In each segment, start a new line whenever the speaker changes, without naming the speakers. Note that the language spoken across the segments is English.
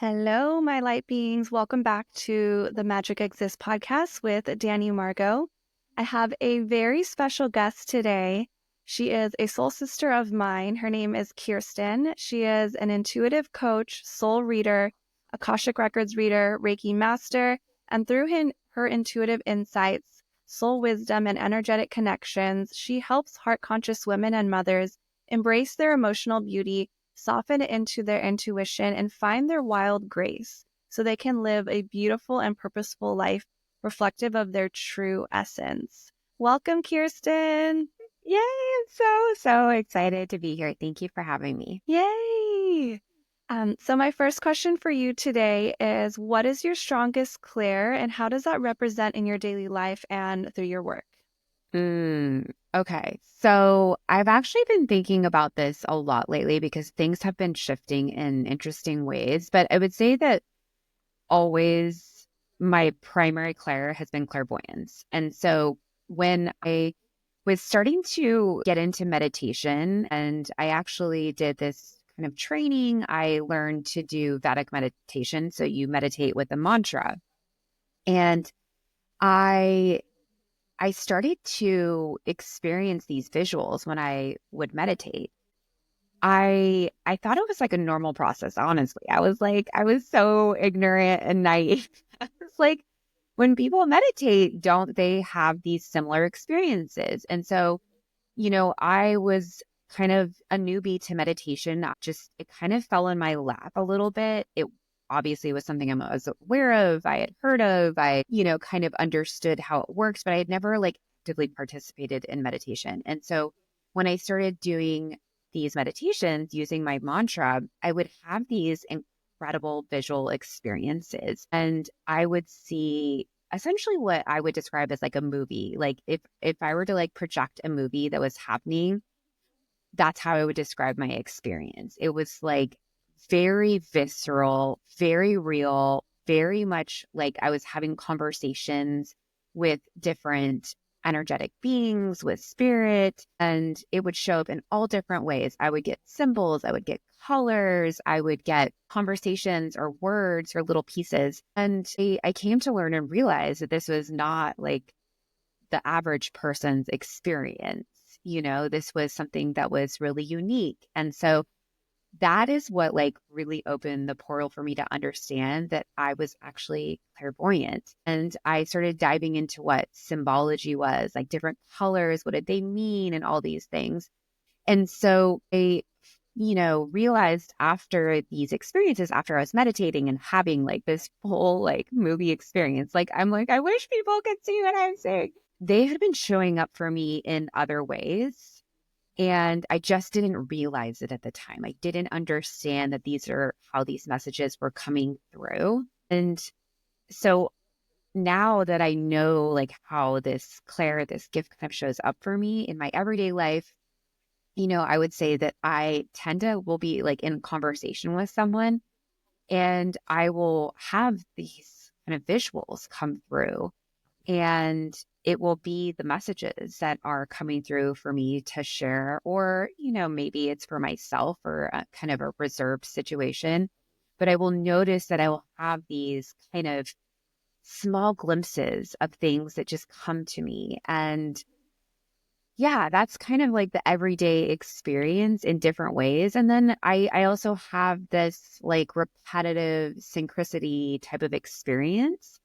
Hello, my light beings. Welcome back to the Magic Exists podcast with Dani Margeaux. I have a very special guest today. She is a soul sister of mine. Her name is Kirsten. She is an intuitive coach, soul reader, Akashic Records reader, Reiki master, and through her intuitive insights, soul wisdom, and energetic connections, she helps heart-conscious women and mothers embrace their emotional beauty, soften into their intuition, and find their wild grace so they can live a beautiful and purposeful life reflective of their true essence. Welcome, Kirsten.
Yay, I'm so excited to be here. Thank you for having me.
Yay. So my first question for you today is, what is your strongest clair and how does that represent in your daily life and through your work?
Okay. So I've actually been thinking about this a lot lately because things have been shifting in interesting ways. But I would say that always my primary clair has been clairvoyance. And so when I was starting to get into meditation, and I actually did this kind of training, I learned to do Vedic meditation. So you meditate with a mantra. And I I started to experience these visuals when I would meditate. I thought it was like a normal process, honestly. I was so ignorant and naive. I was like, when people meditate, don't they have these similar experiences? And so, I was kind of a newbie to meditation. It kind of fell in my lap a little bit. It obviously was something I was aware of, I had heard of, kind of understood how it works, but I had never like actively participated in meditation. And so when I started doing these meditations using my mantra, I would have these incredible visual experiences. And I would see essentially what I would describe as like a movie. Like if I were to like project a movie that was happening, that's how I would describe my experience. It was like very visceral, very real, very much like I was having conversations with different energetic beings, with spirit, and it would show up in all different ways. I would get symbols, I would get colors, I would get conversations or words or little pieces. And I came to learn and realize that this was not like the average person's experience. This was something that was really unique. And so that is what like really opened the portal for me to understand that I was actually clairvoyant. And I started diving into what symbology was, like different colors, what did they mean, and all these things. And so I realized after these experiences, after I was meditating and having like this full like movie experience, like I'm like, I wish people could see what I'm saying. They had been showing up for me in other ways. And I just didn't realize it at the time. I didn't understand that these are how these messages were coming through. And so now that I know like how this gift kind of shows up for me in my everyday life, I would say that I tend to will be like in conversation with someone and I will have these kind of visuals come through and it will be the messages that are coming through for me to share, or, maybe it's for myself or a kind of a reserved situation. But I will notice that I will have these kind of small glimpses of things that just come to me. And yeah, that's kind of like the everyday experience in different ways. And then I also have this like repetitive synchronicity type of experience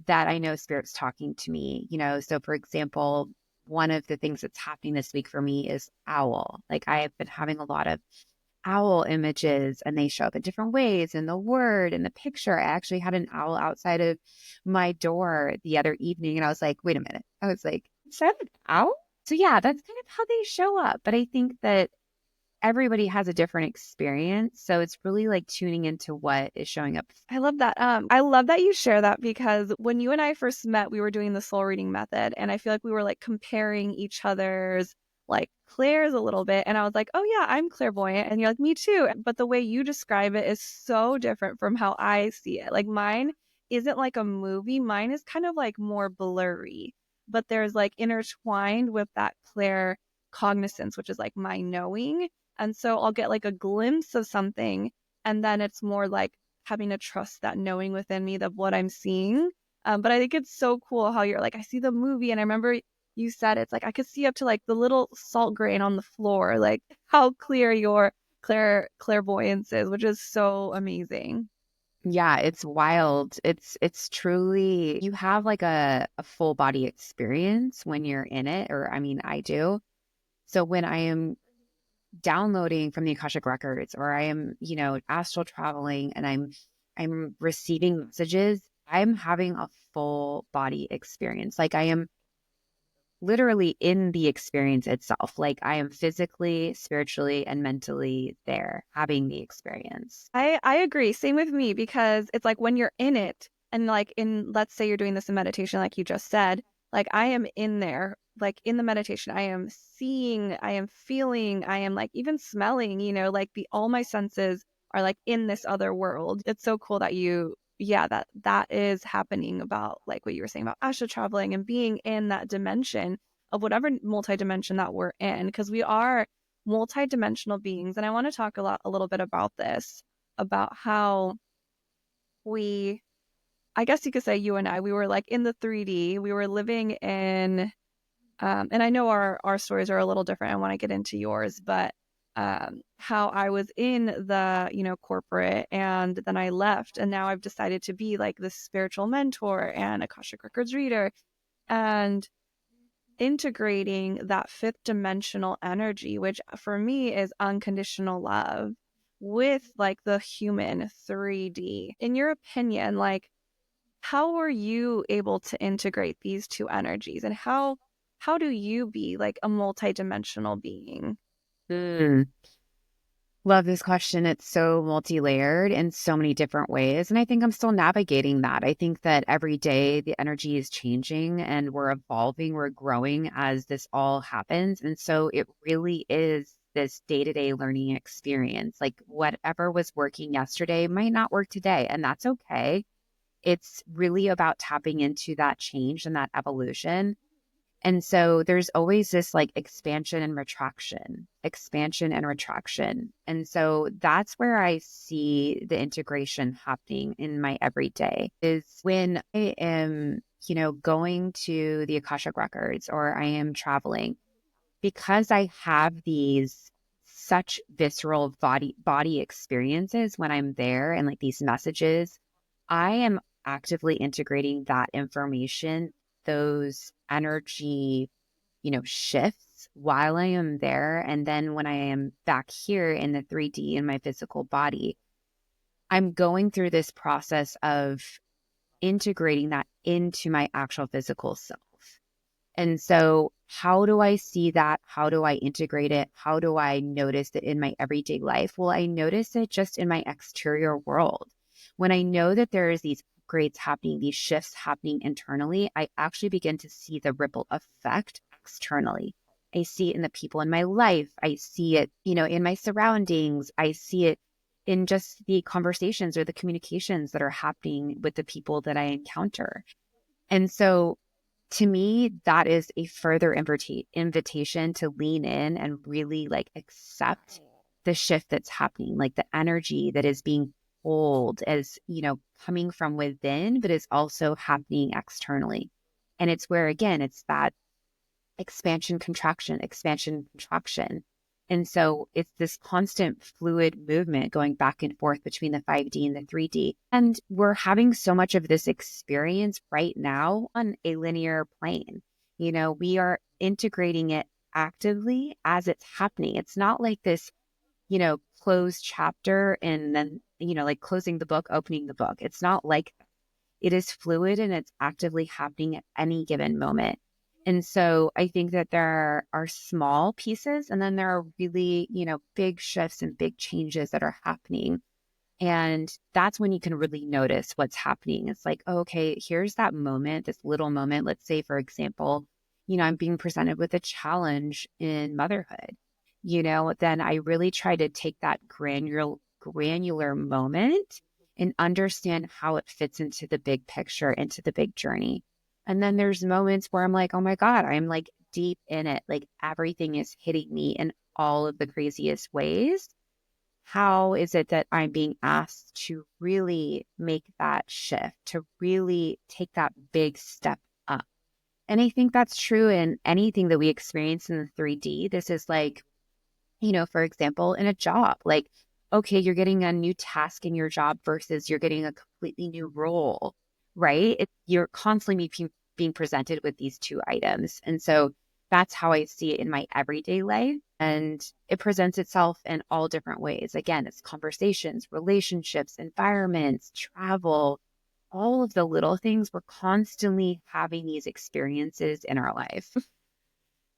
that I know spirit's talking to me, So for example, one of the things that's happening this week for me is owl. Like I have been having a lot of owl images and they show up in different ways in the word, in the picture. I actually had an owl outside of my door the other evening and I was like, wait a minute. I was like, is that an owl? So yeah, that's kind of how they show up. But I think that everybody has a different experience. So it's really like tuning into what is showing up.
I love that. I love that you share that because when you and I first met, we were doing the soul reading method, and I feel like we were like comparing each other's like clairs a little bit. And I was like, "Oh yeah, I'm clairvoyant," and you're like, "Me too." But the way you describe it is so different from how I see it. Like mine isn't like a movie. Mine is kind of like more blurry, but there's like intertwined with that clair cognizance, which is like my knowing. And so I'll get like a glimpse of something, and then it's more like having to trust that knowing within me of what I'm seeing. But I think it's so cool how you're like, I see the movie, and I remember you said it's like I could see up to like the little salt grain on the floor, like how clear your clairvoyance is, which is so amazing.
Yeah, it's wild. It's truly you have like a full body experience when you're in it, or I mean, I do. So when I am downloading from the Akashic records or I am, astral traveling and I'm receiving messages, I'm having a full body experience. Like I am literally in the experience itself. Like I am physically, spiritually, and mentally there having the experience.
I agree. Same with me because it's like when you're in it and like in let's say you're doing this in meditation like you just said, like I am in there, like in the meditation, I am seeing, I am feeling, I am like even smelling, like the all my senses are like in this other world. It's so cool that yeah, that is happening about like what you were saying about astral traveling and being in that dimension of whatever multi-dimension that we're in because we are multi-dimensional beings. And I want to talk a little bit about this about how we, I guess you could say you and I, we were like in the 3D, we were living in, and I know our stories are a little different. I want to get into yours, but how I was in the, corporate and then I left and now I've decided to be like this spiritual mentor and Akashic Records reader and integrating that fifth dimensional energy, which for me is unconditional love, with like the human 3D. In your opinion, like how were you able to integrate these two energies and how do you be like a multidimensional being?
Mm. Love this question. It's so multi-layered in so many different ways. And I think I'm still navigating that. I think that every day the energy is changing and we're evolving, we're growing as this all happens. And so it really is this day-to-day learning experience. Like whatever was working yesterday might not work today, and that's okay. It's really about tapping into that change and that evolution. And so there's always this like expansion and retraction, expansion and retraction. And so that's where I see the integration happening in my everyday is when I am, going to the Akashic records or I am traveling because I have these such visceral body experiences when I'm there and like these messages, I am actively integrating that information, those energy, shifts while I am there. And then when I am back here in the 3D in my physical body, I'm going through this process of integrating that into my actual physical self. And so, how do I see that? How do I integrate it? How do I notice it in my everyday life? Well, I notice it just in my exterior world. When I know that there is these upgrades happening, these shifts happening internally, I actually begin to see the ripple effect externally. I see it in the people in my life. I see it, in my surroundings. I see it in just the conversations or the communications that are happening with the people that I encounter. And so to me, that is a further invitation to lean in and really like accept the shift that's happening, like the energy that is being pulled as, coming from within, but is also happening externally. And it's where, again, it's that expansion, contraction, expansion, contraction. And so it's this constant fluid movement going back and forth between the 5D and the 3D. And we're having so much of this experience right now on a linear plane. We are integrating it actively as it's happening. It's not like this, closed chapter and then, like closing the book, opening the book. It's not like that. It is fluid and it's actively happening at any given moment. And so I think that there are small pieces and then there are really, big shifts and big changes that are happening. And that's when you can really notice what's happening. It's like, oh, okay, here's that moment, this little moment. Let's say, for example, I'm being presented with a challenge in motherhood. Then I really try to take that granular moment and understand how it fits into the big picture, into the big journey. And then there's moments where I'm like, oh my God, I'm like deep in it. Like everything is hitting me in all of the craziest ways. how is it that I'm being asked to really make that shift, to really take that big step up? And I think that's true in anything that we experience in the 3D. This is like, for example, in a job, like, okay, you're getting a new task in your job versus you're getting a completely new role, right? You're constantly being presented with these two items. And so that's how I see it in my everyday life. And it presents itself in all different ways. Again, it's conversations, relationships, environments, travel, all of the little things. We're constantly having these experiences in our life.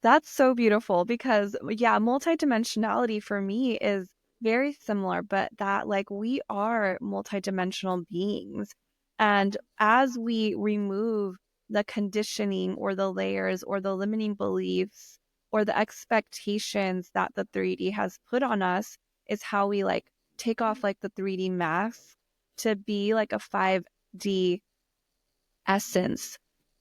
That's so beautiful because, yeah, multidimensionality for me is very similar, but that like we are multidimensional beings. And as we remove the conditioning or the layers or the limiting beliefs or the expectations that the 3D has put on us, is how we like take off like the 3D mask to be like a 5D essence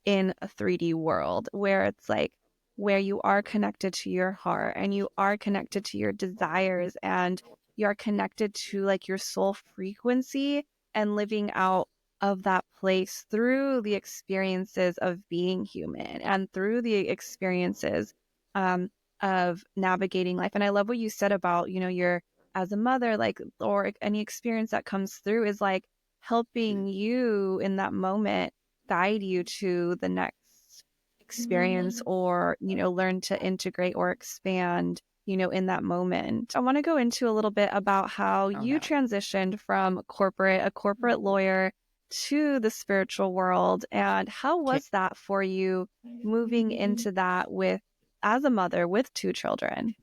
in a 3D world where it's like where you are connected to your heart and you are connected to your desires and you're connected to like your soul frequency and living out of that place through the experiences of being human and through the experiences um, of navigating life. And I love what you said about, your as a mother, like, or any experience that comes through is like helping you in that moment guide you to the next experience or, learn to integrate or expand, in that moment. I want to go into a little bit about how
Oh,
you
no.
transitioned from a corporate lawyer to the spiritual world. And how
Okay.
was that for you moving into that as a mother with two children?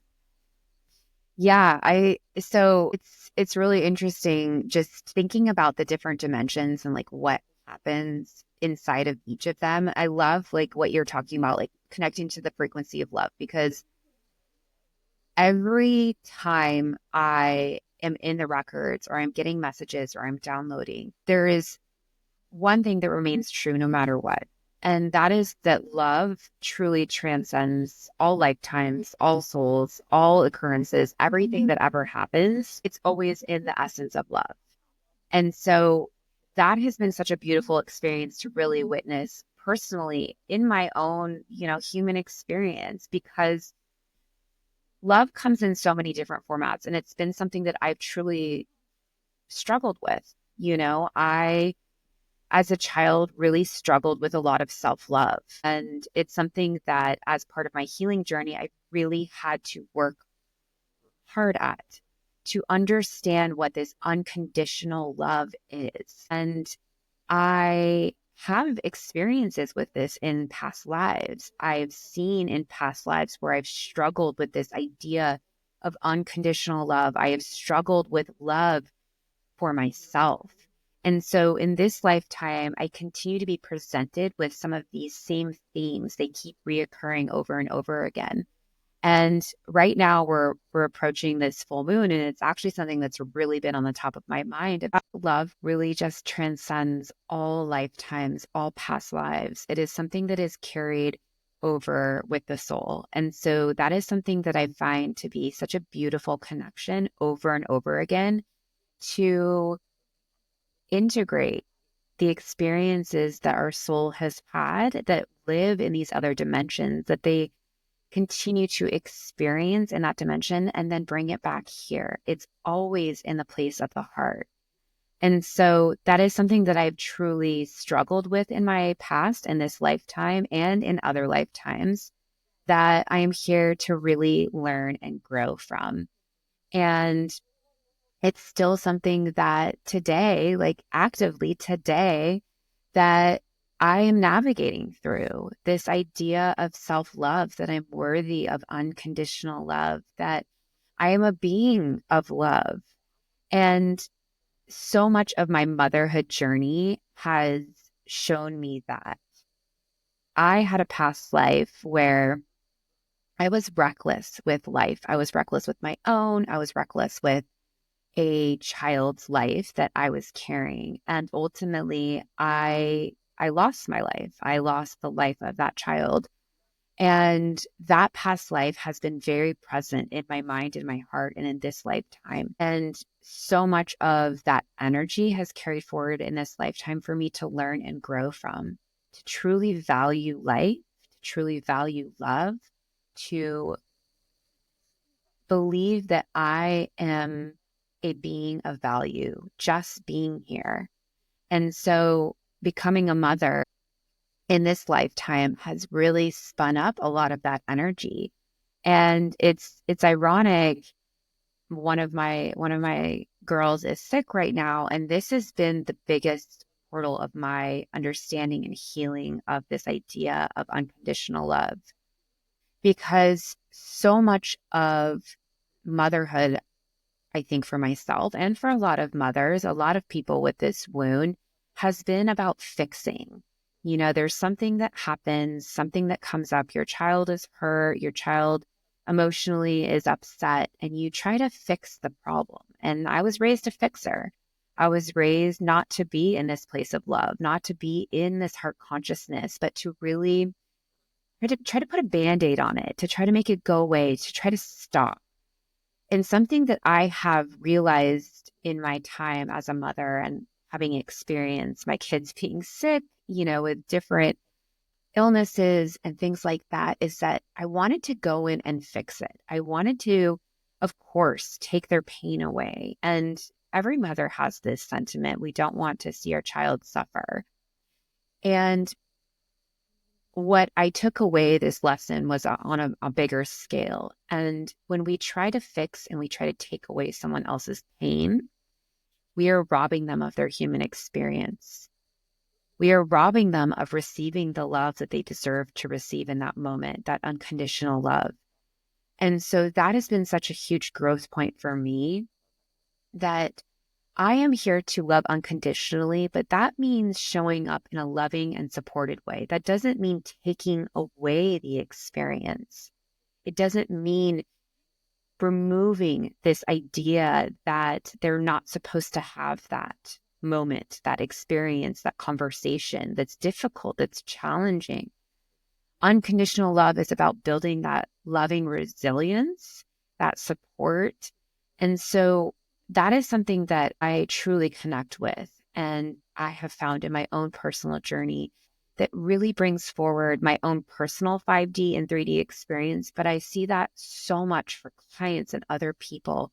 Yeah, so it's really interesting just thinking about the different dimensions and like what happens inside of each of them. I love like what you're talking about, like connecting to the frequency of love, because every time I am in the records or I'm getting messages or I'm downloading, there is one thing that remains true no matter what. And that is that love truly transcends all lifetimes, all souls, all occurrences, everything that ever happens. It's always in the essence of love. And so that has been such a beautiful experience to really witness personally in my own, human experience, because love comes in so many different formats. And it's been something that I've truly struggled with. I as a child really struggled with a lot of self-love. And it's something that as part of my healing journey, I really had to work hard at to understand what this unconditional love is. And I have experiences with this in past lives. I've seen in past lives where I've struggled with this idea of unconditional love. I have struggled with love for myself. And so in this lifetime, I continue to be presented with some of these same themes. They keep reoccurring over and over again. And right now we're approaching this full moon, and it's actually something that's really been on the top of my mind. About love really just transcends all lifetimes, all past lives. It is something that is carried over with the soul. And so that is something that I find to be such a beautiful connection over and over again, to integrate the experiences that our soul has had that live in these other dimensions, that they continue to experience in that dimension and then bring it back here. It's always in the place of the heart. And so that is something that I've truly struggled with in my past, in this lifetime and in other lifetimes, that I am here to really learn and grow from. And it's still something that today, like actively today, that I am navigating through this idea of self love, that I'm worthy of unconditional love, that I am a being of love. And so much of my motherhood journey has shown me that I had a past life where I was reckless with life. I was reckless with my own. I was reckless with a child's life that I was carrying. And ultimately, I lost my life. I lost the life of that child. And that past life has been very present in my mind, in my heart, and in this lifetime. And so much of that energy has carried forward in this lifetime for me to learn and grow from, to truly value life, to truly value love, to believe that I am a being of value, just being here. And so becoming a mother in this lifetime has really spun up a lot of that energy. And it's ironic. One of my girls is sick right now, and this has been the biggest portal of my understanding and healing of this idea of unconditional love. Because so much of motherhood, I think for myself and for a lot of mothers, a lot of people with this wound, has been about fixing. There's something that happens, something that comes up. Your child is hurt, your child emotionally is upset, and you try to fix the problem. And I was raised a fixer. I was raised not to be in this place of love, not to be in this heart consciousness, but to really try to put a band-aid on it, to try to make it go away, to try to stop. And something that I have realized in my time as a mother and having experienced my kids being sick, with different illnesses and things like that, is that I wanted to go in and fix it. I wanted to, of course, take their pain away. And every mother has this sentiment. We don't want to see our child suffer. And what I took away this lesson was on a bigger scale. And when we try to fix and we try to take away someone else's pain, we are robbing them of their human experience. We are robbing them of receiving the love that they deserve to receive in that moment, that unconditional love. And so that has been such a huge growth point for me, that I am here to love unconditionally, but that means showing up in a loving and supported way. That doesn't mean taking away the experience. It doesn't mean removing this idea that they're not supposed to have that moment, that experience, that conversation that's difficult, that's challenging. Unconditional love is about building that loving resilience, that support. And so that is something that I truly connect with. And I have found in my own personal journey that really brings forward my own personal 5D and 3D experience. But I see that so much for clients and other people.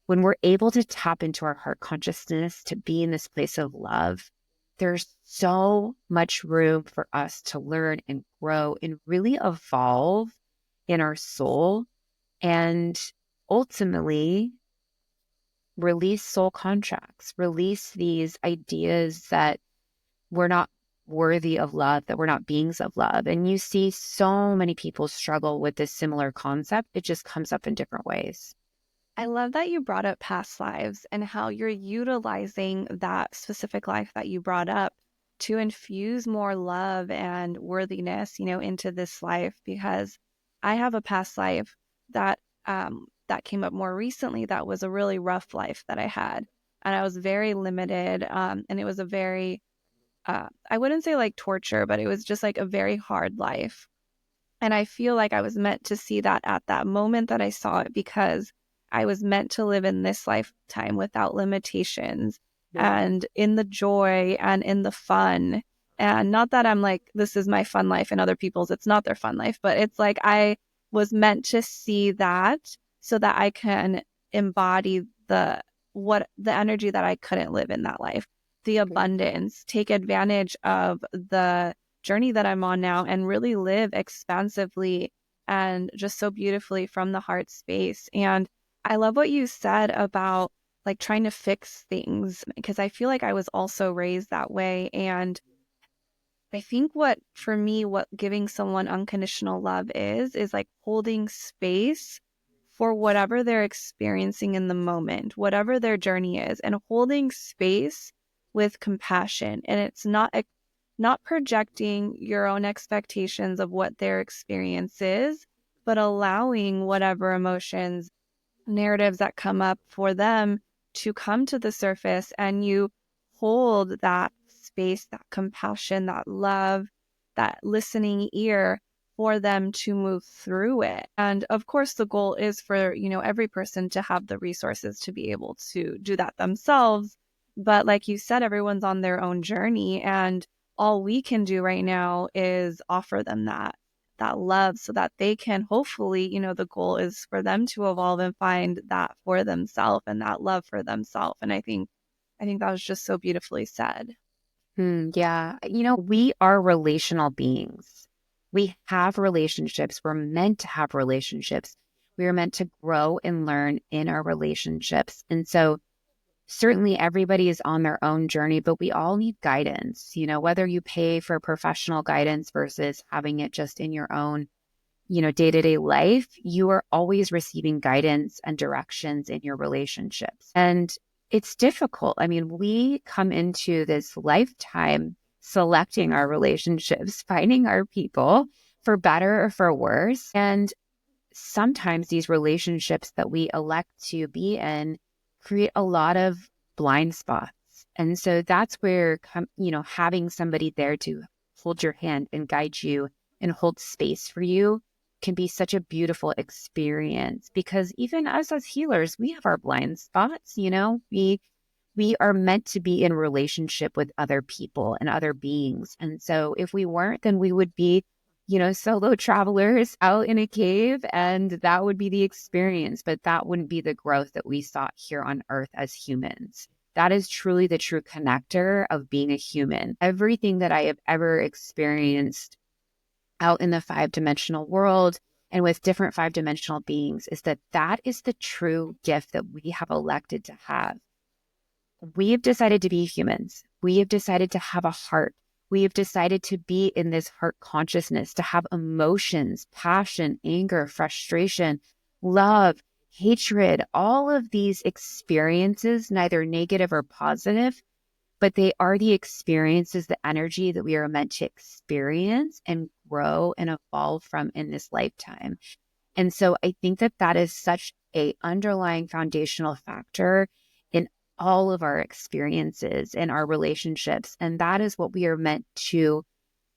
When we're able to tap into our heart consciousness to be in this place of love, there's so much room for us to learn and grow and really evolve in our soul, and ultimately release soul contracts, release these ideas that we're not worthy of love, that we're not beings of love. And you see so many people struggle with this similar concept. It just comes up in different ways.
I love that you brought up past lives and how you're utilizing that specific life that you brought up to infuse more love and worthiness, into this life. Because I have a past life that that came up more recently. That was a really rough life that I had, and I was very limited. And it was a very I wouldn't say like torture, but it was just like a very hard life. And I feel like I was meant to see that at that moment that I saw it, because I was meant to live in this lifetime without limitations,
Yeah.
and in the joy and in the fun. And not that I'm like, this is my fun life and other people's, it's not their fun life, but it's like I was meant to see that so that I can embody the energy that I couldn't live in that life, the abundance, take advantage of the journey that I'm on now, and really live expansively and just so beautifully from the heart space. And I love what you said about like trying to fix things, because I feel like I was also raised that way. And I think for me, what giving someone unconditional love is like holding space for whatever they're experiencing in the moment, whatever their journey is, and holding space with compassion. And it's not projecting your own expectations of what their experience is, but allowing whatever emotions, narratives that come up for them to come to the surface, and you hold that space, that compassion, that love, that listening ear for them to move through it. And of course, the goal is for, every person to have the resources to be able to do that themselves. But like you said, everyone's on their own journey, and all we can do right now is offer them that love so that they can hopefully, the goal is for them to evolve and find that for themselves and that love for themselves. And I think that was just so beautifully said.
Yeah. We are relational beings. We have relationships. We're meant to have relationships. We are meant to grow and learn in our relationships. And so certainly everybody is on their own journey, but we all need guidance, whether you pay for professional guidance versus having it just in your own, day-to-day life, you are always receiving guidance and directions in your relationships. And it's difficult. I mean, we come into this lifetime selecting our relationships, finding our people for better or for worse. And sometimes these relationships that we elect to be in create a lot of blind spots. And so that's where, having somebody there to hold your hand and guide you and hold space for you can be such a beautiful experience, because even us as healers, we have our blind spots. We are meant to be in relationship with other people and other beings. And so if we weren't, then we would be, solo travelers out in a cave, and that would be the experience, but that wouldn't be the growth that we sought here on earth as humans. That is truly the true connector of being a human. Everything that I have ever experienced out in the 5-dimensional world and with different 5-dimensional beings is that is the true gift that we have elected to have. We have decided to be humans. We have decided to have a heart. We have decided to be in this heart consciousness, to have emotions, passion, anger, frustration, love, hatred, all of these experiences, neither negative or positive, but they are the experiences, the energy that we are meant to experience and grow and evolve from in this lifetime. And so I think that is such a underlying foundational factor in all of our experiences and our relationships. And that is what we are meant to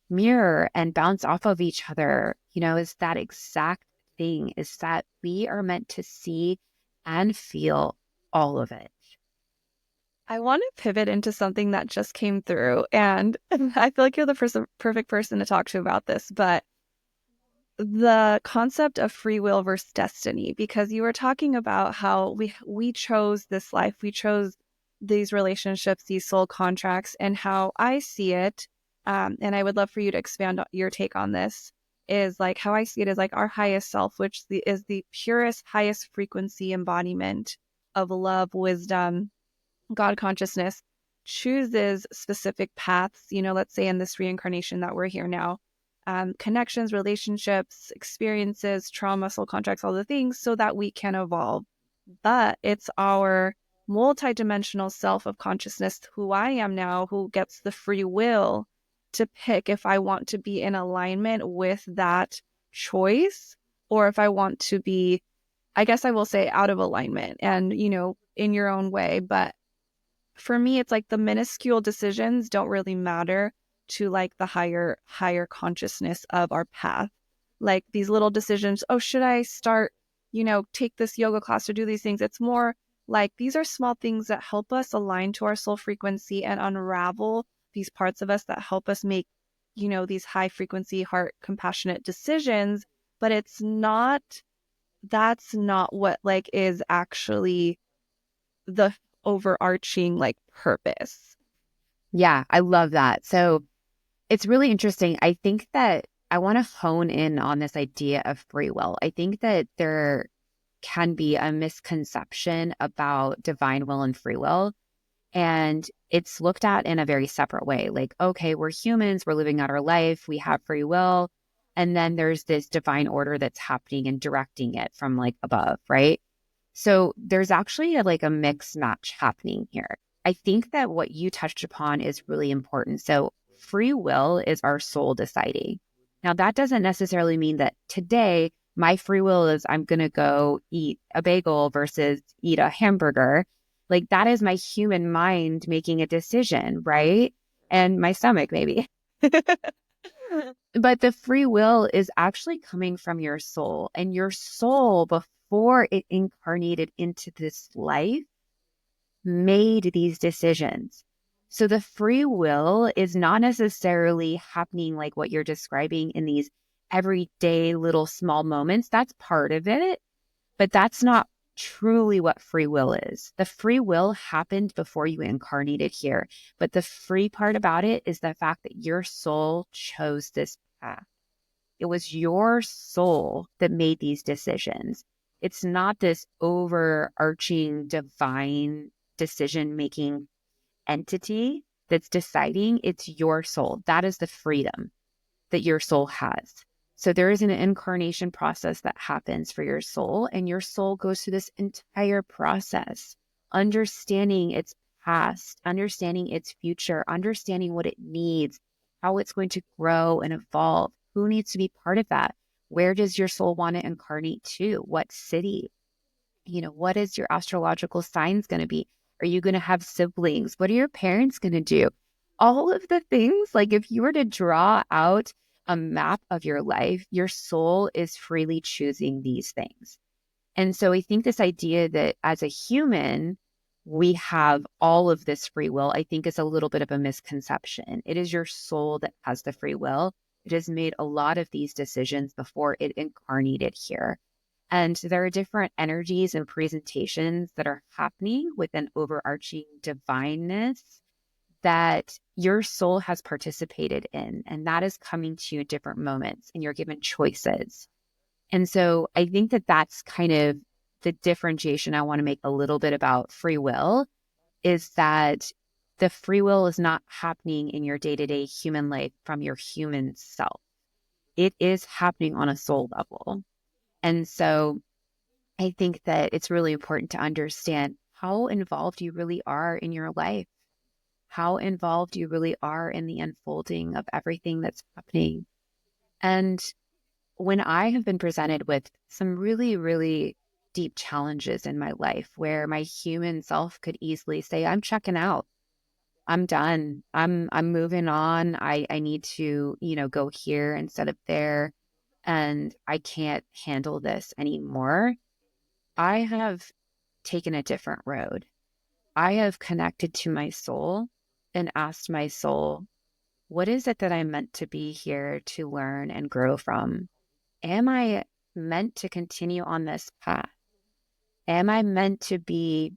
mirror and bounce off of each other, is that exact thing, is that we are meant to see and feel all of it.
I want to pivot into something that just came through, and I feel like you're the perfect person to talk to about this, but the concept of free will versus destiny, because you were talking about how we chose this life, we chose these relationships, these soul contracts, and how I see it, and I would love for you to expand your take on this, is like how I see it is like our highest self, which is the purest, highest frequency embodiment of love, wisdom, God consciousness, chooses specific paths, let's say in this reincarnation that we're here now, connections, relationships, experiences, trauma, soul contracts, all the things, so that we can evolve. But it's our multidimensional self of consciousness, who I am now, who gets the free will to pick if I want to be in alignment with that choice, or if I want to be, I guess I will say, out of alignment and, in your own way. But for me, it's like the minuscule decisions don't really matter to like the higher consciousness of our path. Like these little decisions, oh, should I start, take this yoga class or do these things? It's more like these are small things that help us align to our soul frequency and unravel these parts of us that help us make, these high frequency, heart compassionate decisions. But that's not what like is actually the overarching like purpose.
Yeah, I love that. So it's really interesting. I think that I want to hone in on this idea of free will. I think that there can be a misconception about divine will and free will. And it's looked at in a very separate way. Like, okay, we're humans, we're living out our life, we have free will. And then there's this divine order that's happening and directing it from like above, right? So there's actually like a mix match happening here. I think that what you touched upon is really important. So free will is our soul deciding. Now, that doesn't necessarily mean that today my free will is I'm going to go eat a bagel versus eat a hamburger. Like that is my human mind making a decision, right? And my stomach, maybe. But the free will is actually coming from your soul, and your soul, before it incarnated into this life, made these decisions. So the free will is not necessarily happening like what you're describing in these everyday little small moments. That's part of it, but that's not truly what free will is. The free will happened before you incarnated here. But the free part about it is the fact that your soul chose this path. It was your soul that made these decisions. It's not this overarching divine decision making entity that's deciding. It's your soul. That is the freedom that your soul has. So there is an incarnation process that happens for your soul, and your soul goes through this entire process, understanding its past, understanding its future, understanding what it needs, how it's going to grow and evolve, who needs to be part of that. Where does your soul want to incarnate to? What city? What is your astrological signs going to be? Are you going to have siblings? What are your parents going to do? All of the things, like if you were to draw out a map of your life, your soul is freely choosing these things. And so I think this idea that as a human, we have all of this free will, I think is a little bit of a misconception. It is your soul that has the free will. It has made a lot of these decisions before it incarnated here. And there are different energies and presentations that are happening with an overarching divineness that your soul has participated in. And that is coming to you at different moments, and you're given choices. And so I think that that's kind of the differentiation I want to make a little bit about free will, is that the free will is not happening in your day-to-day human life from your human self. It is happening on a soul level. And so I think that it's really important to understand how involved you really are in your life, how involved you really are in the unfolding of everything that's happening. And when I have been presented with some really, really deep challenges in my life where my human self could easily say, I'm checking out. I'm done. I'm moving on. I need to, go here instead of there. And I can't handle this anymore. I have taken a different road. I have connected to my soul and asked my soul, what is it that I'm meant to be here to learn and grow from? Am I meant to continue on this path? Am I meant to be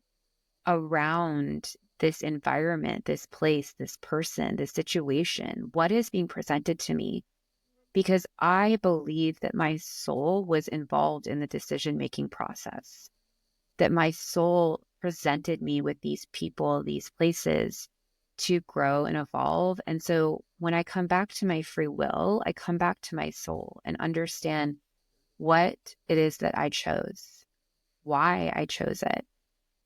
around this environment, this place, this person, this situation? What is being presented to me? Because I believe that my soul was involved in the decision-making process, that my soul presented me with these people, these places to grow and evolve. And so when I come back to my free will, I come back to my soul and understand what it is that I chose, why I chose it.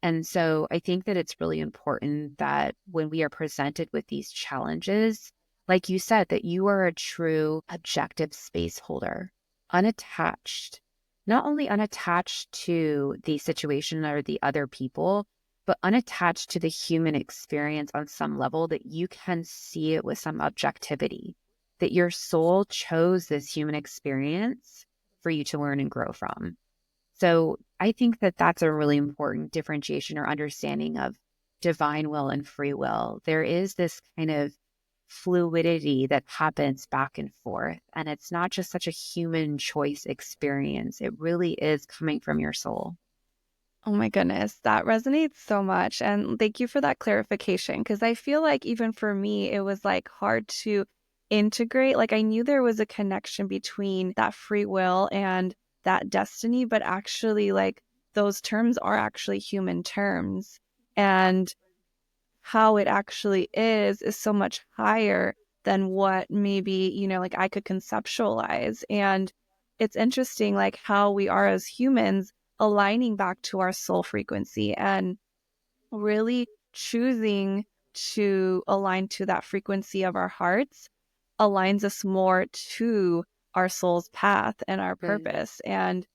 And so I think that it's really important that when we are presented with these challenges, like you said, that you are a true objective space holder, unattached, not only unattached to the situation or the other people, but unattached to the human experience on some level, that you can see it with some objectivity, that your soul chose this human experience for you to learn and grow from. So I think that that's a really important differentiation or understanding of divine will and free will. There is this kind of fluidity that happens back and forth, and it's not just such a human choice experience. It really is coming from your soul.
Oh my goodness, that resonates so much. And thank you for that clarification, because I feel like even for me, it was like hard to integrate. Like I knew there was a connection between that free will and that destiny, but actually, like those terms are actually human terms. And how it actually is so much higher than what maybe, like I could conceptualize. And it's interesting, like how we are as humans aligning back to our soul frequency and really choosing to align to that frequency of our hearts aligns us more to our soul's path and our
Mm.
purpose. And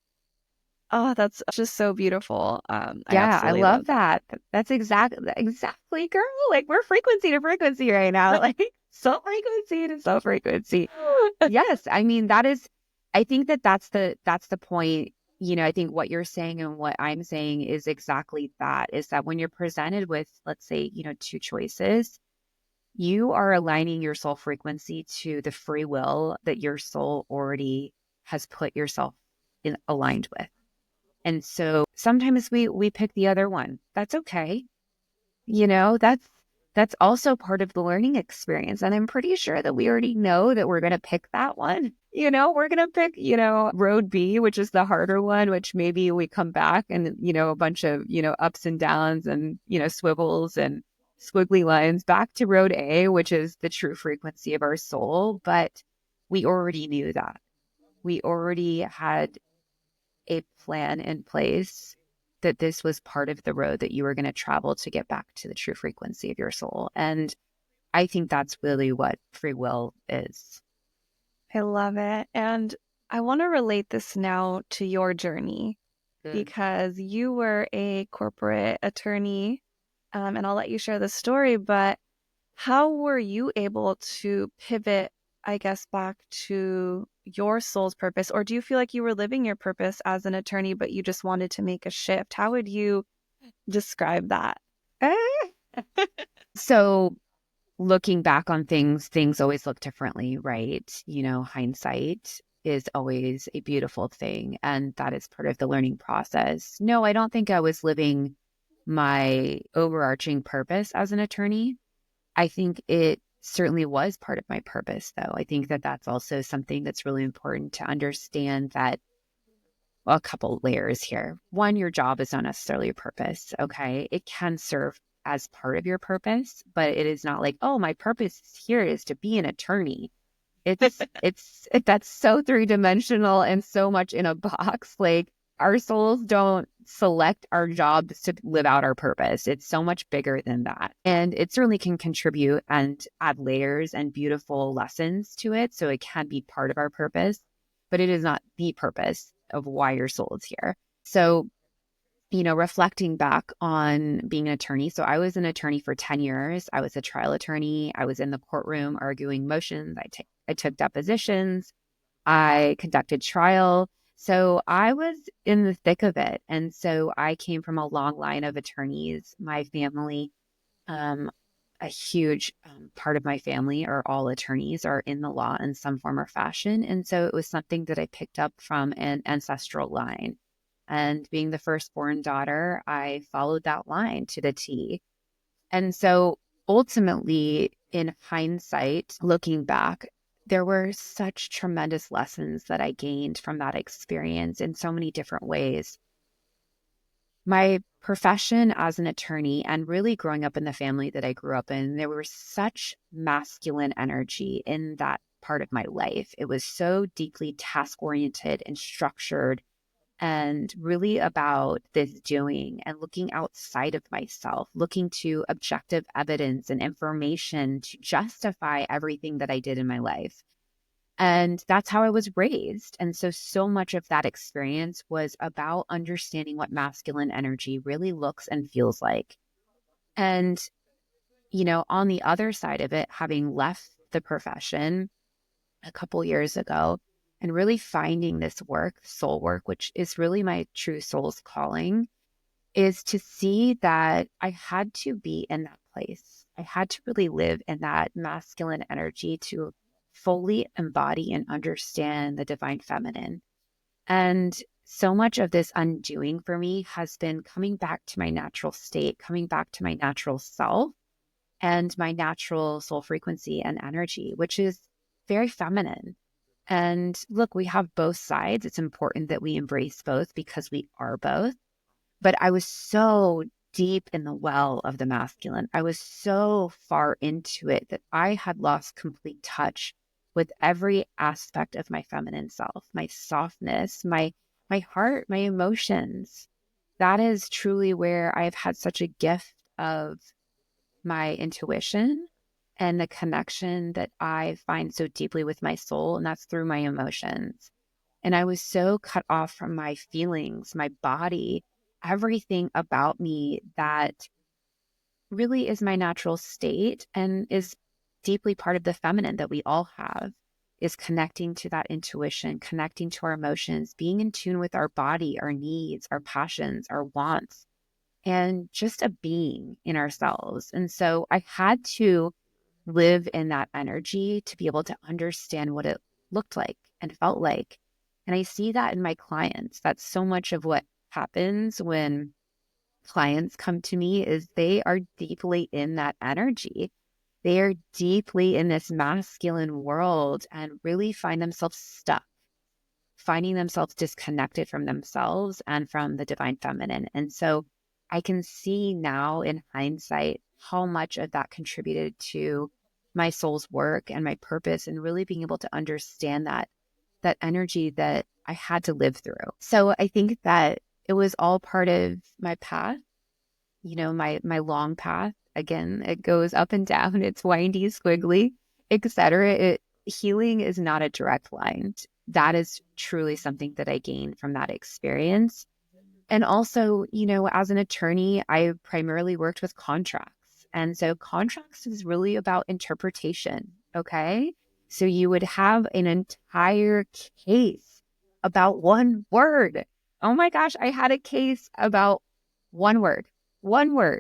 oh, that's just so beautiful. I
Yeah, I
absolutely
love
love that.
that. That's exactly, girl. Like we're frequency to frequency right now. Like Soul frequency to soul frequency. Yes, I mean I think that's the point. I think what you're saying and what I'm saying is exactly that, is that when you're presented with, let's say, two choices, you are aligning your soul frequency to the free will that your soul already has put yourself aligned with. And so sometimes we pick the other one. That's okay. That's also part of the learning experience. And I'm pretty sure that we already know that we're going to pick that one. We're going to pick, road B, which is the harder one, which maybe we come back and, a bunch of, ups and downs and, swivels and squiggly lines back to road A, which is the true frequency of our soul. But we already knew that. We already had a plan in place that this was part of the road that you were going to travel to get back to the true frequency of your soul. And I think that's really what free will is.
I love it. And I want to relate this now to your journey because you were a corporate attorney, and I'll let you share the story, but how were you able to pivot, I guess, back to your soul's purpose? Or do you feel like you were living your purpose as an attorney, but you just wanted to make a shift? How would you describe that?
So looking back on things always look differently, right? Hindsight is always a beautiful thing. And that is part of the learning process. No, I don't think I was living my overarching purpose as an attorney. I think it certainly was part of my purpose, though. I think that that's also something that's really important to understand, that, well, a couple layers here. One, your job is not necessarily a purpose, okay? It can serve as part of your purpose, but it is not like, oh, my purpose here is to be an attorney. That's so three-dimensional and so much in a box. Like, our souls don't select our jobs to live out our purpose. It's so much bigger than that. And it certainly can contribute and add layers and beautiful lessons to it. So it can be part of our purpose, but it is not the purpose of why your soul is here. So, reflecting back on being an attorney. So I was an attorney for 10 years. I was a trial attorney. I was in the courtroom arguing motions. I took depositions. I conducted trial. So I was in the thick of it. And so I came from a long line of attorneys. My family, a huge part of my family, are all attorneys, are in the law in some form or fashion. And so it was something that I picked up from an ancestral line. And being the firstborn daughter, I followed that line to the T. And so ultimately, in hindsight, looking back, there were such tremendous lessons that I gained from that experience in so many different ways. My profession as an attorney, and really growing up in the family that I grew up in, there was such masculine energy in that part of my life. It was so deeply task-oriented and structured, and really about this doing and looking outside of myself, looking to objective evidence and information to justify everything that I did in my life. And that's how I was raised. And so much of that experience was about understanding what masculine energy really looks and feels like. And, on the other side of it, having left the profession a couple years ago and really finding this work, soul work, which is really my true soul's calling, is to see that I had to be in that place. I had to really live in that masculine energy to fully embody and understand the divine feminine. And so much of this undoing for me has been coming back to my natural state, coming back to my natural self and my natural soul frequency and energy, which is very feminine. And look, we have both sides. It's important that we embrace both because we are both. But I was so deep in the well of the masculine. I was so far into it that I had lost complete touch with every aspect of my feminine self, my softness, my heart, my emotions. That is truly where I've had such a gift of my intuition and the connection that I find so deeply with my soul, and that's through my emotions. And I was so cut off from my feelings, my body, everything about me that really is my natural state and is deeply part of the feminine that we all have, is connecting to that intuition, connecting to our emotions, being in tune with our body, our needs, our passions, our wants, and just a being in ourselves. And so I had to live in that energy to be able to understand what it looked like and felt like. And I see that in my clients. That's so much of what happens when clients come to me is they are deeply in that energy. They are deeply in this masculine world and really find themselves stuck, finding themselves disconnected from themselves and from the divine feminine. And so I can see now in hindsight how much of that contributed to my soul's work and my purpose, and really being able to understand that energy that I had to live through. So I think that it was all part of my path, my long path. Again, it goes up and down, it's windy, squiggly, etc. Healing is not a direct line. That is truly something that I gained from that experience. And also, as an attorney, I primarily worked with contracts. And so contracts is really about interpretation. Okay. So you would have an entire case about one word. Oh my gosh, I had a case about one word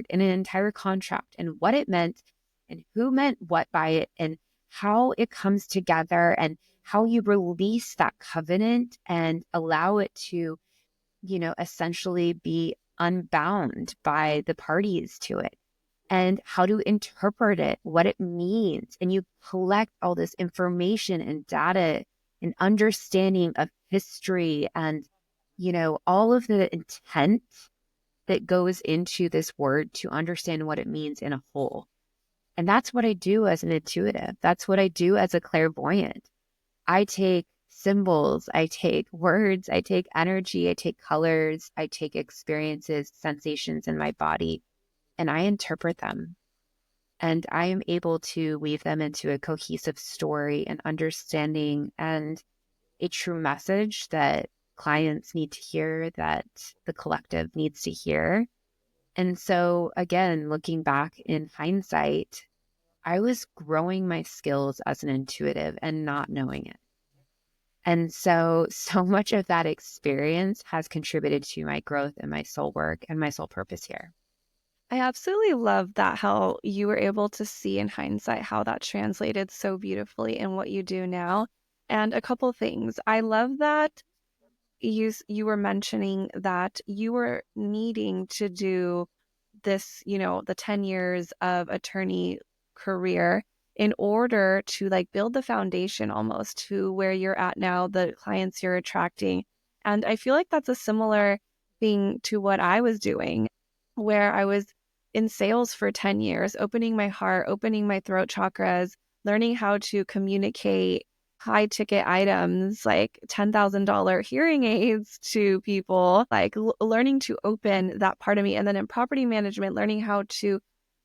in an entire contract, and what it meant and who meant what by it and how it comes together and how you release that covenant and allow it to essentially be unbound by the parties to it, and how to interpret it, what it means. And you collect all this information and data and understanding of history and, all of the intent that goes into this word to understand what it means in a whole. And that's what I do as an intuitive. That's what I do as a clairvoyant. I take symbols, I take words, I take energy, I take colors, I take experiences, sensations in my body, and I interpret them. And I am able to weave them into a cohesive story and understanding and a true message that clients need to hear, that the collective needs to hear. And so, again, looking back in hindsight, I was growing my skills as an intuitive and not knowing it. And so much of that experience has contributed to my growth and my soul work and my soul purpose here.
I absolutely love that, how you were able to see in hindsight how that translated so beautifully in what you do now. And a couple things. I love that you were mentioning that you were needing to do this, the 10 years of attorney career in order to like build the foundation almost to where you're at now, the clients you're attracting. And I feel like that's a similar thing to what I was doing, where I was in sales for 10 years, opening my heart, opening my throat chakras, learning how to communicate high ticket items like $10,000 hearing aids to people, like learning to open that part of me. And then in property management, learning how to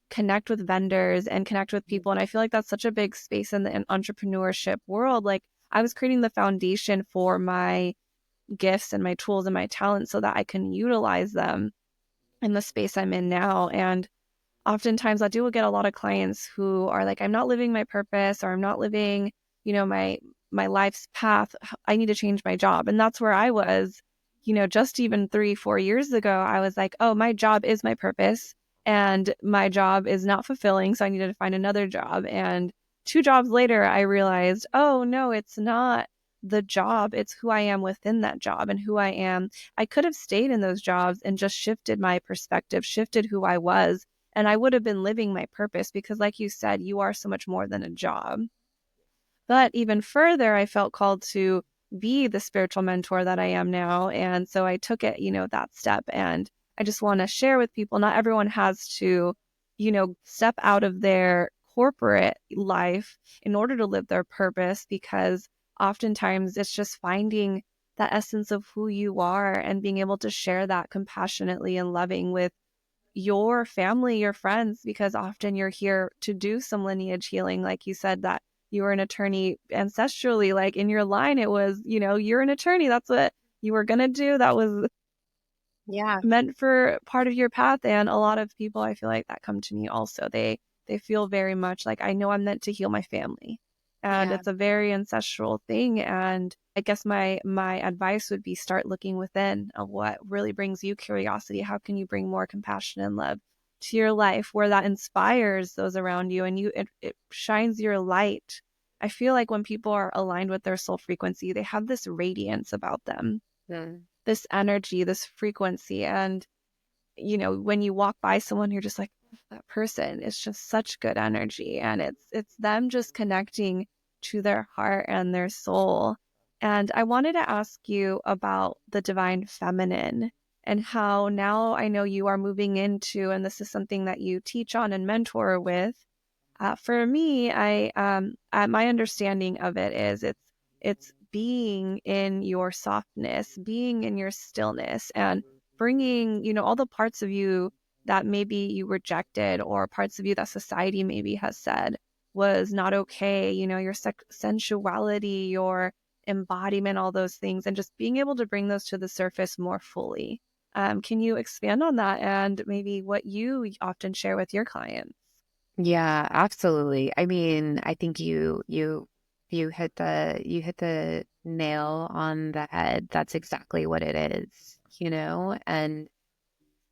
connect with vendors and connect with people. And I feel like that's such a big space in the entrepreneurship world. Like I was creating the foundation for my gifts and my tools and my talents so that I can utilize them in the space I'm in now. And oftentimes I do get a lot of clients who are like, I'm not living my purpose, or I'm not living, my life's path. I need to change my job. And that's where I was, just even 3-4 years ago. I was like, oh, my job is my purpose and my job is not fulfilling. So I needed to find another job. And 2 jobs later, I realized, oh, no, it's not the job. It's who I am within that job and who I am. I could have stayed in those jobs and just shifted my perspective, shifted who I was, and I would have been living my purpose, because like you said, you are so much more than a job. But even further, I felt called to be the spiritual mentor that I am now. And so I took it, that step. And I just want to share with people, not everyone has to, step out of their corporate life in order to live their purpose, because oftentimes it's just finding that essence of who you are and being able to share that compassionately and loving with your family, your friends, because often you're here to do some lineage healing. Like you said, that you were an attorney ancestrally, like in your line, it was, you're an attorney. That's what you were going to do. That was
Yeah.
meant for part of your path. And a lot of people, I feel like, that come to me also, they they feel very much like, I know I'm meant to heal my family. And
Yeah.
it's a very ancestral thing. And I guess my advice would be start looking within of what really brings you curiosity. How can you bring more compassion and love to your life where that inspires those around you, and it shines your light. I feel like when people are aligned with their soul frequency, they have this radiance about them,
Mm.
this energy, this frequency. And, when you walk by someone, you're just like, that person is just such good energy. And it's them just connecting to their heart and their soul. And I wanted to ask you about the divine feminine and how now I know you are moving into, and this is something that you teach on and mentor with. For me, my understanding of it is it's being in your softness, being in your stillness, and bringing all the parts of you that maybe you rejected, or parts of you that society maybe has said was not okay. Your sensuality, your embodiment, all those things, and just being able to bring those to the surface more fully. Can you expand on that and maybe what you often share with your clients?
Yeah, absolutely. I mean, I think you hit the nail on the head. That's exactly what it is, And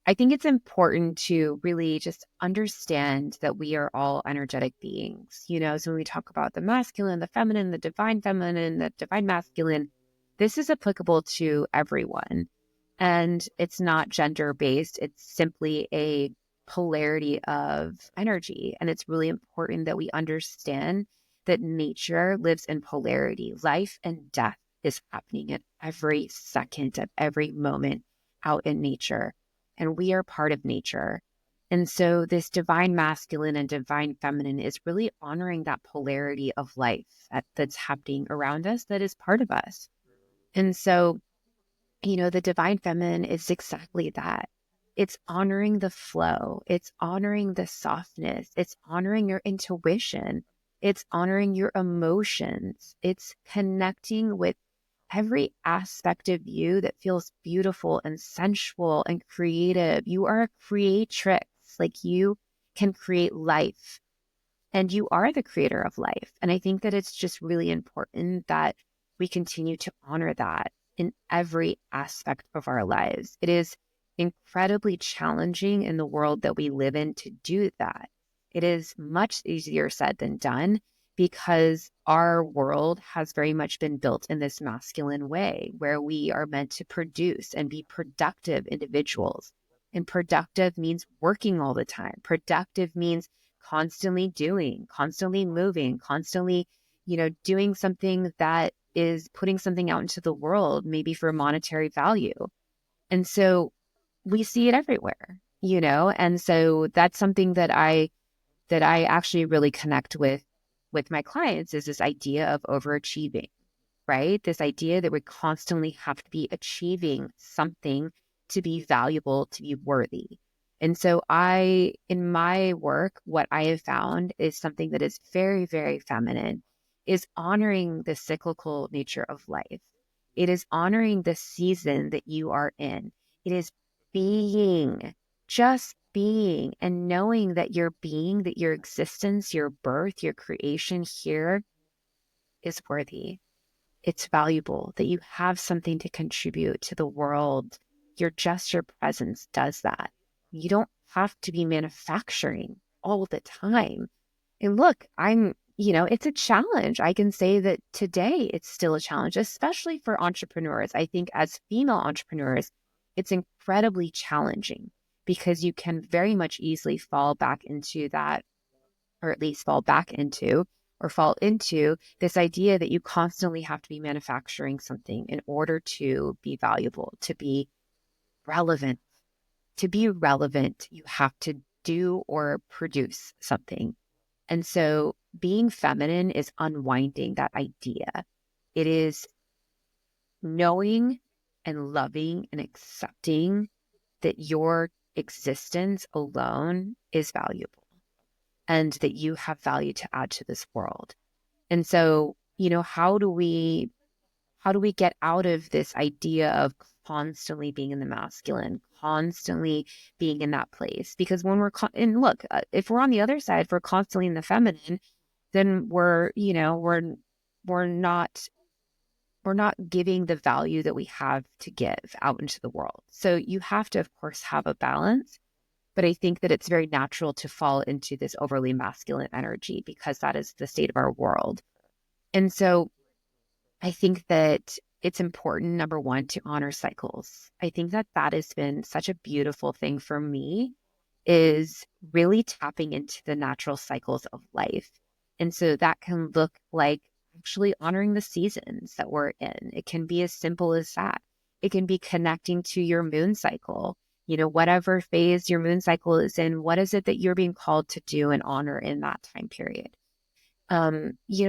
I think it's important to really just understand that we are all energetic beings, So when we talk about the masculine, the feminine, the divine masculine, this is applicable to everyone. And it's not gender based. It's simply a polarity of energy. And it's really important that we understand that nature lives in polarity. Life and death is happening at every second of every moment out in nature. And we are part of nature. And so this divine masculine and divine feminine is really honoring that polarity of life that's happening around us, that is part of us. And so the divine feminine is exactly that. It's honoring the flow. It's honoring the softness. It's honoring your intuition. It's honoring your emotions. It's connecting with every aspect of you that feels beautiful and sensual and creative. You are a creatrix. Like, you can create life, and you are the creator of life. And I think that it's just really important that we continue to honor that in every aspect of our lives. It is incredibly challenging in the world that we live in to do that. It is much easier said than done because our world has very much been built in this masculine way where we are meant to produce and be productive individuals. And productive means working all the time. Productive means constantly doing, constantly moving, constantly, doing something that is putting something out into the world, maybe for monetary value. And so we see it everywhere, and so that's something that I actually really connect with my clients, is this idea of overachieving, right? This idea that we constantly have to be achieving something to be valuable, to be worthy. And so in my work, what I have found is something that is very, very feminine, is honoring the cyclical nature of life. It is honoring the season that you are in. It is being, just being, and knowing that your being, that your existence, your birth, your creation here is worthy. It's valuable, that you have something to contribute to the world. Your presence does that. You don't have to be manufacturing all the time. And look, it's a challenge. I can say that today it's still a challenge, especially for entrepreneurs. I think as female entrepreneurs, it's incredibly challenging because you can very much easily fall back into that, or at least fall into this idea that you constantly have to be manufacturing something in order to be valuable, to be relevant. To be relevant, you have to do or produce something. And so being feminine is unwinding that idea. It is knowing and loving and accepting that your existence alone is valuable and that you have value to add to this world. And so, how do we get out of this idea of constantly being in the masculine, constantly being in that place. Because when and look, if we're on the other side, if we're constantly in the feminine, then we're not we're not giving the value that we have to give out into the world. So you have to, of course, have a balance. But I think that it's very natural to fall into this overly masculine energy because that is the state of our world. And so I think that it's important, number one, to honor cycles. I think that that has been such a beautiful thing for me, is really tapping into the natural cycles of life. And so that can look like actually honoring the seasons that we're in. It can be as simple as that. It can be connecting to your moon cycle. Whatever phase your moon cycle is in, what is it that you're being called to do and honor in that time period?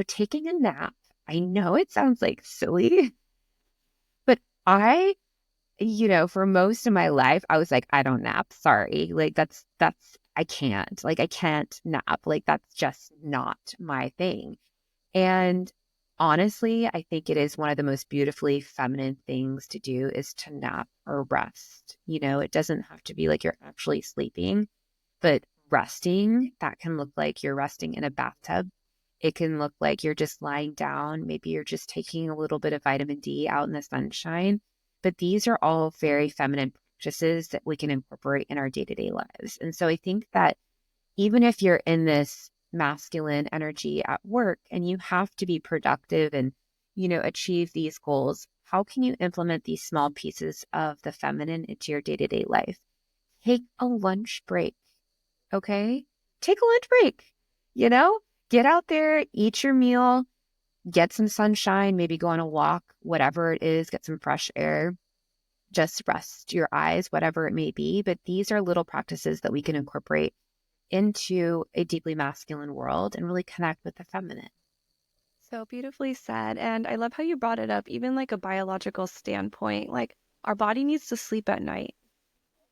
Taking a nap. I know it sounds like silly, but for most of my life, I was like, I don't nap. Sorry. Like I can't. Like I can't nap. Like that's just not my thing. And honestly, I think it is one of the most beautifully feminine things to do is to nap or rest. It doesn't have to be like you're actually sleeping, but resting, that can look like you're resting in a bathtub. It can look like you're just lying down. Maybe you're just taking a little bit of vitamin D out in the sunshine. But these are all very feminine practices that we can incorporate in our day-to-day lives. And so I think that even if you're in this masculine energy at work and you have to be productive and, achieve these goals, how can you implement these small pieces of the feminine into your day-to-day life? Take a lunch break. Okay. Take a lunch break, get out there, eat your meal, get some sunshine, maybe go on a walk, whatever it is, get some fresh air, just rest your eyes, whatever it may be. But these are little practices that we can incorporate into a deeply masculine world and really connect with the feminine.
So beautifully said. And I love how you brought it up, even like a biological standpoint. Like our body needs to sleep at night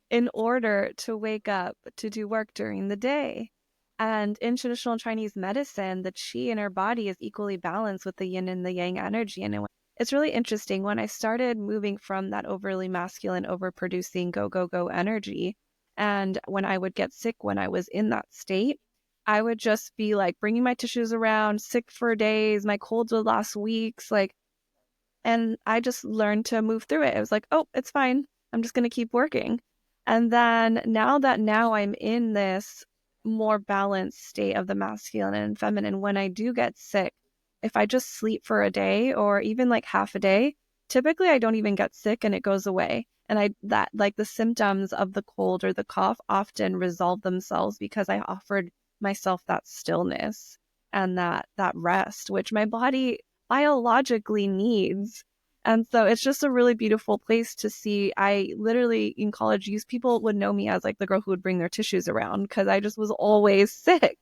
in order to wake up to do work during the day. And in traditional Chinese medicine, the qi in our body is equally balanced with the yin and the yang energy. And it's really interesting. When I started moving from that overly masculine, overproducing go, go, go energy, and when I would get sick when I was in that state, I would just be like bringing my tissues around, sick for days. My colds would last weeks. And I just learned to move through it. It was like, oh, it's fine. I'm just going to keep working. And then now I'm in this more balanced state of the masculine and feminine, when I do get sick, if I just sleep for a day or even like half a day, typically I don't even get sick and it goes away. And that like the symptoms of the cold or the cough often resolve themselves because I offered myself that stillness and that rest, which my body biologically needs. And so it's just a really beautiful place to see. I literally in college people would know me as like the girl who would bring their tissues around because I just was always sick.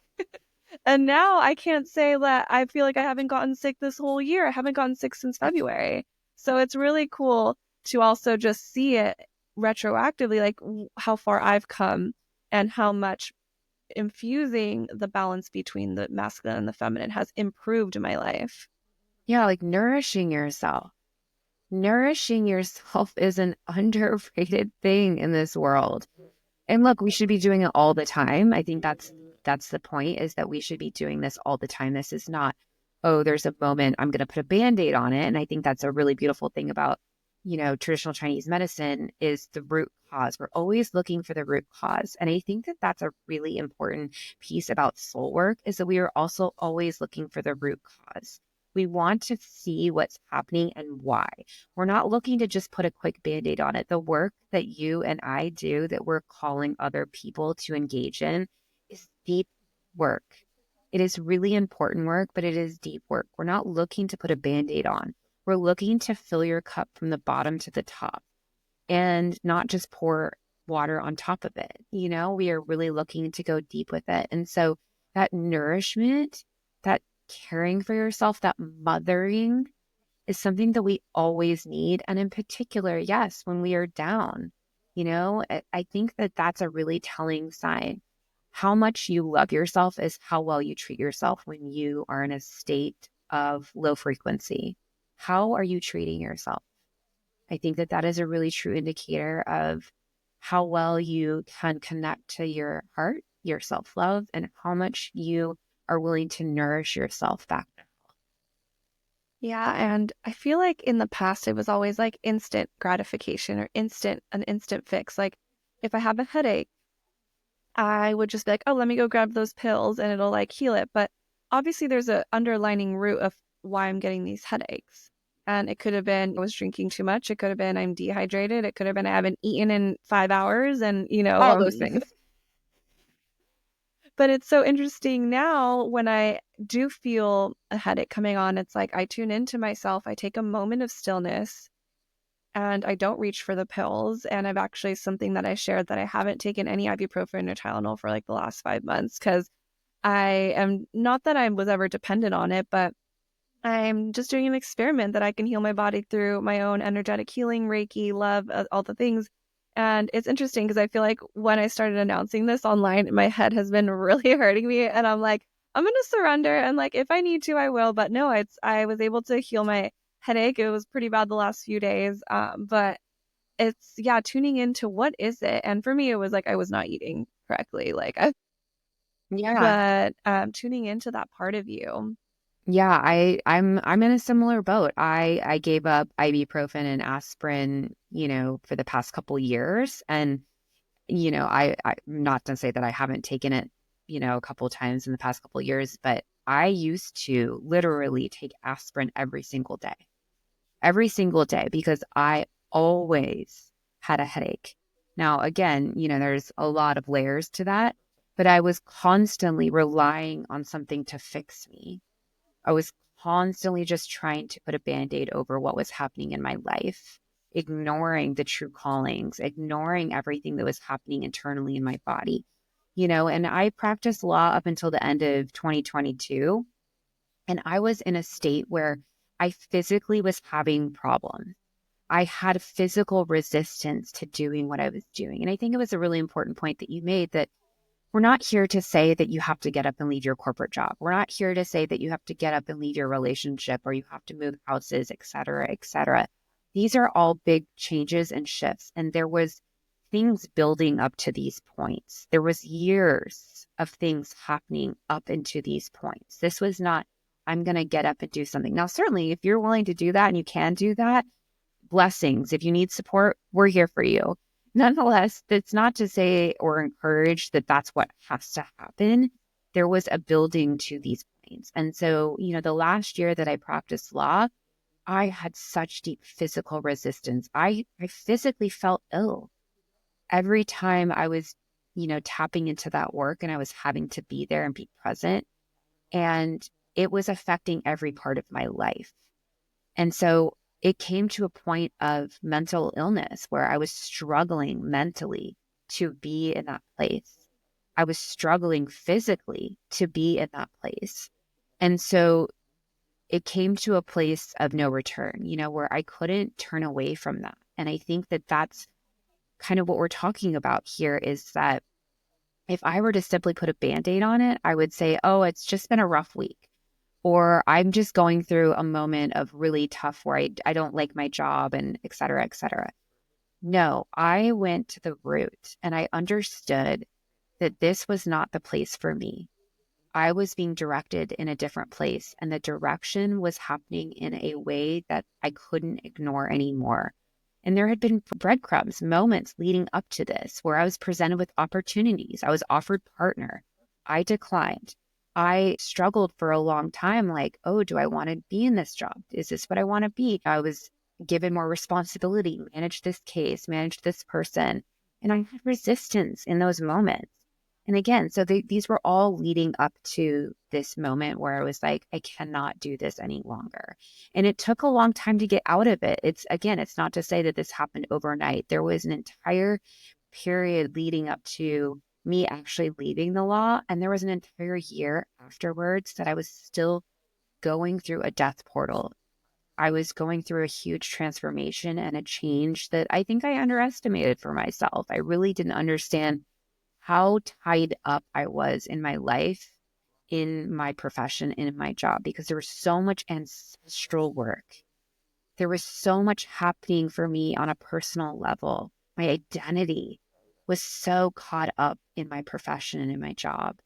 And now I can't say that I feel like I haven't gotten sick this whole year. I haven't gotten sick since February. So it's really cool to also just see it retroactively, like how far I've come and how much infusing the balance between the masculine and the feminine has improved my life.
Yeah, like nourishing yourself. Nourishing yourself is an underrated thing in this world. And look, we should be doing it all the time. I think that's the point, is that we should be doing this all the time. This is not, oh, there's a moment, I'm going to put a Band-Aid on it. And I think that's a really beautiful thing about, traditional Chinese medicine is the root cause. We're always looking for the root cause. And I think that that's a really important piece about soul work, is that we are also always looking for the root cause. We want to see what's happening and why. We're not looking to just put a quick Band-Aid on it. The work that you and I do, that we're calling other people to engage in, is deep work. It is really important work, but it is deep work. We're not looking to put a Band-Aid on. We're looking to fill your cup from the bottom to the top and not just pour water on top of it. We are really looking to go deep with it. And so that nourishment, that caring for yourself, that mothering, is something that we always need. And in particular, yes, when we are down, I think that that's a really telling sign. How much you love yourself is how well you treat yourself when you are in a state of low frequency. How are you treating yourself? I think that that is a really true indicator of how well you can connect to your heart, your self-love, and how much you are willing to nourish yourself back.
Yeah, and I feel like in the past it was always like instant gratification or an instant fix. Like if I have a headache, I would just be like, oh, let me go grab those pills and it'll like heal it. But obviously there's a underlining root of why I'm getting these headaches. And it could have been I was drinking too much. It could have been I'm dehydrated. It could have been I haven't eaten in 5 hours and, all those things. But it's so interesting now when I do feel a headache coming on, it's like I tune into myself. I take a moment of stillness and I don't reach for the pills. And I've actually something that I shared that I haven't taken any ibuprofen or Tylenol for like the last 5 months because I am not that I was ever dependent on it, but I'm just doing an experiment that I can heal my body through my own energetic healing, Reiki, love, all the things. And it's interesting because I feel like when I started announcing this online, my head has been really hurting me. And I'm like, I'm going to surrender. And like, if I need to, I will. But no, I was able to heal my headache. It was pretty bad the last few days. But it's, yeah, tuning into what is it? And for me, it was like I was not eating correctly.
Yeah.
But tuning into that part of you.
Yeah, I'm in a similar boat. I gave up ibuprofen and aspirin, for the past couple years. And, I not to say that I haven't taken it, a couple times in the past couple years, but I used to literally take aspirin every single day because I always had a headache. Now, again, there's a lot of layers to that, but I was constantly relying on something to fix me. I was constantly just trying to put a band-aid over what was happening in my life, ignoring the true callings, ignoring everything that was happening internally in my body. And I practiced law up until the end of 2022. And I was in a state where I physically was having problems. I had physical resistance to doing what I was doing. And I think it was a really important point that you made that we're not here to say that you have to get up and leave your corporate job. We're not here to say that you have to get up and leave your relationship or you have to move houses, et cetera, et cetera. These are all big changes and shifts. And there was things building up to these points. There was years of things happening up into these points. This was not, I'm going to get up and do something. Now, certainly, if you're willing to do that and you can do that, blessings. If you need support, we're here for you. Nonetheless, that's not to say or encourage that that's what has to happen. There was a building to these points. And so, the last year that I practiced law, I had such deep physical resistance. I physically felt ill every time I was, tapping into that work and I was having to be there and be present. And it was affecting every part of my life. And so it came to a point of mental illness where I was struggling mentally to be in that place. I was struggling physically to be in that place. And so it came to a place of no return, where I couldn't turn away from that. And I think that that's kind of what we're talking about here is that if I were to simply put a Band-Aid on it, I would say, oh, it's just been a rough week. Or I'm just going through a moment of really tough where I don't like my job and et cetera, et cetera. No, I went to the root and I understood that this was not the place for me. I was being directed in a different place, and the direction was happening in a way that I couldn't ignore anymore. And there had been breadcrumbs, moments leading up to this where I was presented with opportunities. I was offered partner. I declined. I struggled for a long time, like, oh, do I want to be in this job? Is this what I want to be? I was given more responsibility, manage this case, manage this person. And I had resistance in those moments. And again, so these were all leading up to this moment where I was like, I cannot do this any longer. And it took a long time to get out of it. It's not to say that this happened overnight. There was an entire period leading up to me actually leaving the law. And there was an entire year afterwards that I was still going through a death portal. I was going through a huge transformation and a change that I think I underestimated for myself. I really didn't understand how tied up I was in my life, in my profession, and in my job, because there was so much ancestral work there was so much happening for me on a personal level. My identity was so caught up in my profession and in my job.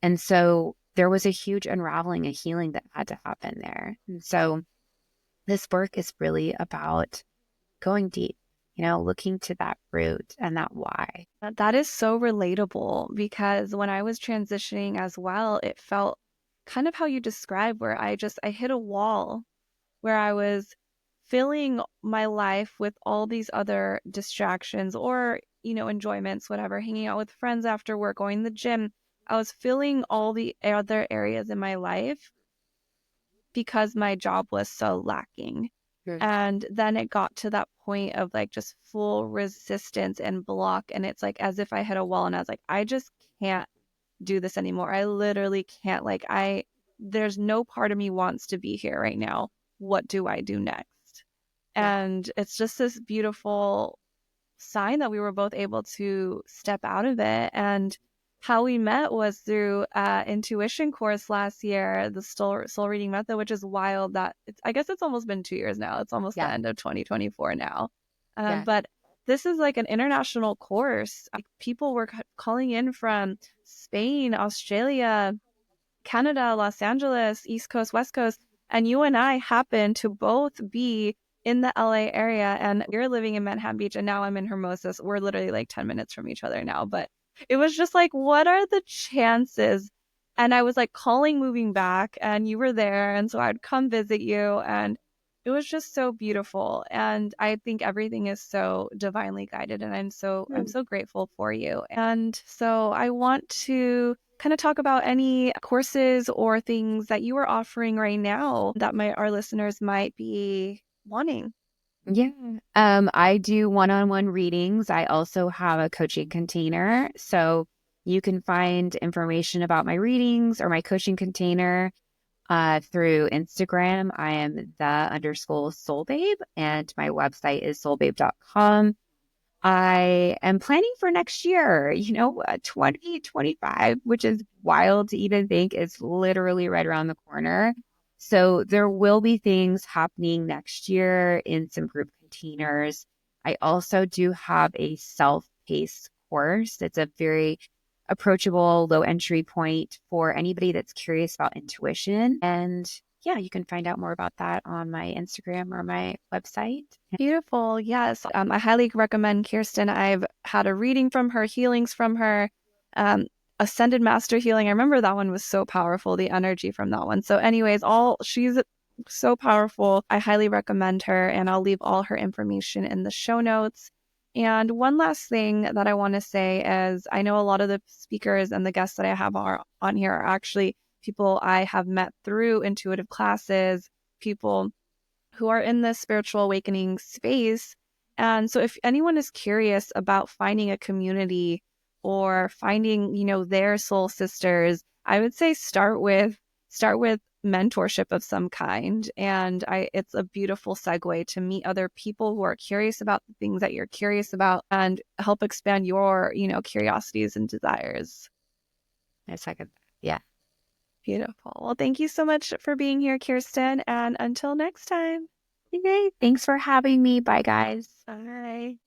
And so there was a huge unraveling, a healing that had to happen there. And so this work is really about going deep, looking to that root and that why.
That is so relatable because when I was transitioning as well, it felt kind of how you described, where I hit a wall where I was filling my life with all these other distractions or, enjoyments, whatever, hanging out with friends after work, going to the gym. I was filling all the other areas in my life because my job was so lacking.
Mm.
And then it got to that point of like just full resistance and block. And it's like as if I hit a wall and I was like, I just can't do this anymore. I literally can't. There's no part of me wants to be here right now. What do I do next?
Yeah.
And it's just this beautiful sign that we were both able to step out of it. And how we met was through intuition course last year, the soul reading method, which is wild that I guess it's almost been 2 years now. It's almost the
Yeah.
end of 2024 now.
Yeah.
But this is like an international course. People were calling in from Spain, Australia, Canada, Los Angeles, East Coast, West Coast, and you and I happen to both be in the LA area, and you're living in Manhattan Beach and now I'm in Hermosa. So we're literally like 10 minutes from each other now, but it was just like, what are the chances? And I was like calling moving back and you were there, and so I'd come visit you, and it was just so beautiful. And I think everything is so divinely guided, and I'm
Mm.
so grateful for you. And so I want to kind of talk about any courses or things that you are offering right now that our listeners might be wanting.
Yeah. I do one-on-one readings. I also have a coaching container. So you can find information about my readings or my coaching container through Instagram. I am the_soulbabe, and my website is soulbabe.com. I am planning for next year, 2025, which is wild to even think is literally right around the corner. So there will be things happening next year in some group containers. I also do have a self-paced course. It's a very approachable, low entry point for anybody that's curious about intuition. And yeah, you can find out more about that on my Instagram or my website.
Beautiful. Yes. I highly recommend Kirsten. I've had a reading from her, healings from her, um, Ascended Master Healing. I remember that one was so powerful, the energy from that one. So, anyways, she's so powerful. I highly recommend her, and I'll leave all her information in the show notes. And one last thing that I want to say is I know a lot of the speakers and the guests that I have are on here are actually people I have met through intuitive classes, people who are in this spiritual awakening space. And so if anyone is curious about finding a community or finding, their soul sisters, I would say start with mentorship of some kind. And it's a beautiful segue to meet other people who are curious about the things that you're curious about and help expand your, curiosities and desires.
I second that. Yeah.
Beautiful. Well, thank you so much for being here, Kirsten. And until next time.
Okay. Thanks for having me. Bye, guys.
Bye.